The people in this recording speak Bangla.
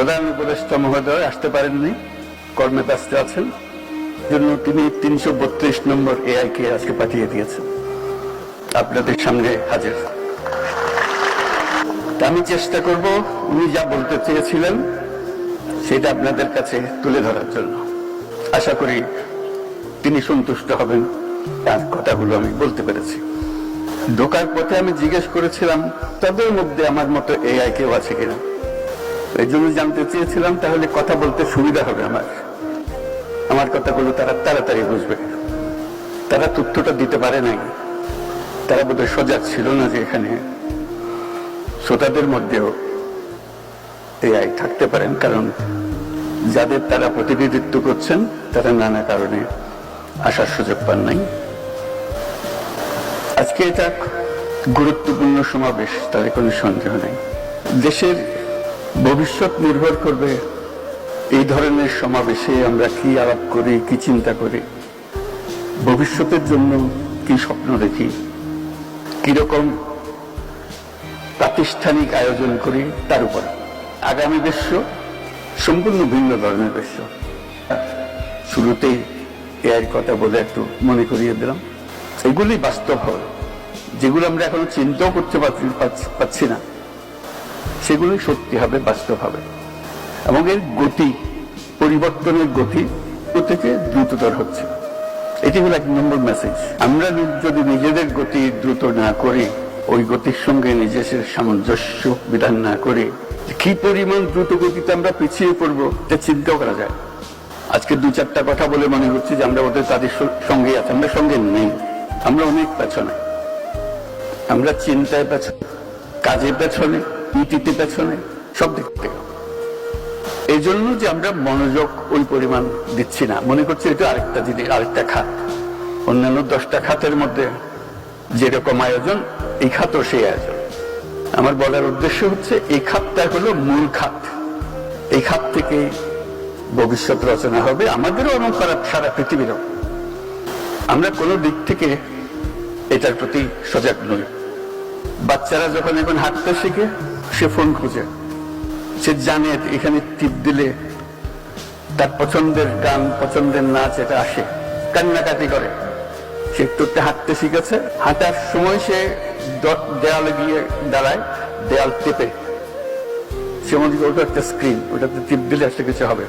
প্রধান উপদেষ্টা মহোদয় আসতে পারেননি, কর্মে ব্যস্ত আছেন, জন্য তিনি ৩৩২ নম্বর এআই কে আজকে পাঠিয়ে দিয়েছেন আপনাদের সামনে হাজির। আমি চেষ্টা করব উনি যা বলতে চেয়েছিলেন সেটা আপনাদের কাছে তুলে ধরার জন্য। আশা করি তিনি সন্তুষ্ট হবেন, তার কথাগুলো আমি বলতে পেরেছি। ঢোকার পথে আমি জিজ্ঞেস করেছিলাম তাদের মধ্যে আমার মতো এআই কেউ আছে কিনা। এই জন্য জানতে চেয়েছিলাম তাহলে কথা বলতে সুবিধা হবে আমার কথাগুলো তারা তাড়াতাড়ি বুঝবে। তারা তথ্যটা দিতে পারে নাই, তারা বোধহয় সজাগ ছিল না যে এখানে শ্রোতাদের মধ্যেও এআই থাকতে পারেন, কারণ যাদের তারা প্রতিনিধিত্ব করছেন তারা নানা কারণে আসার সুযোগ পান নাই। আজকে এটা গুরুত্বপূর্ণ সমাবেশ, তাতে কোনো সন্দেহ নেই। দেশের ভবিষ্যৎ নির্ভর করবে এই ধরনের সমাবেশে আমরা কি আলাপ করি, কি চিন্তা করি, ভবিষ্যতের জন্য কি স্বপ্ন দেখি, কিরকম প্রাতিষ্ঠানিক আয়োজন করি, তার উপর। আগামী বিশ্ব সম্পূর্ণ ভিন্ন ধরনের বিশ্ব। শুরুতেই এর কথা বলে একটু মনে করিয়ে দিলাম, এগুলি বাস্তব হবে। যেগুলো আমরা এখনো চিন্তাও করতে পারছি না সেগুলি সত্যি হবে, বাস্তব হবে। এবং এর গতি, পরিবর্তনের গতি থেকে দ্রুততর হচ্ছে। এটি হলো ১ নম্বর মেসেজ। আমরা যদি নিজেদের গতি দ্রুত না করি, ওই গতির সঙ্গে নিজেদের সামঞ্জস্য বিধান না করি, কি পরিমাণ দ্রুত গতিতে আমরা পিছিয়ে পড়বো এটা চিন্তাও করা যায়। আজকে ২-৪টা কথা বলে মনে হচ্ছে যে আমরা তাদের সঙ্গেই আছি। আমরা সঙ্গে নেই, আমরা অনেক পেছনে। আমরা চিন্তায় পেছনে, কাজের পেছনে, নীতিতে পেছনে, সব দিক থেকে। এই জন্য যে আমরা মনোযোগ ওই পরিমাণ দিচ্ছি না, মনে করছি এটা আরেকটা জিনিস, আরেকটা খাত। অন্যান্য 10টা খাতের মধ্যে যেরকম আয়োজন, এই খাতও সেই আয়োজন। আমার বলার উদ্দেশ্য হচ্ছে এই খাতটা হলো মূল খাত। এই খাত থেকে ভবিষ্যৎ রচনা হবে আমাদেরও এবং সারা পৃথিবীরও। আমরা কোনো দিক থেকে এটার প্রতি সজাগ নই। বাচ্চারা যখন এখন হাঁটতে শিখে, সে ফোন খুঁজে, সে জানে এখানে টিপ দিলে তার পছন্দের গান, পছন্দের নাচ এটা আসে, কান্নাকাটি করে। সে একটু হাঁটতে শিখেছে, হাঁটার সময় সে দেয়ালে গিয়ে দাঁড়ায়, দেয়াল টেপে, সে মনে করে ওটা একটা স্ক্রিন, ওটাতে টিপ দিলে একটা কিছু হবে।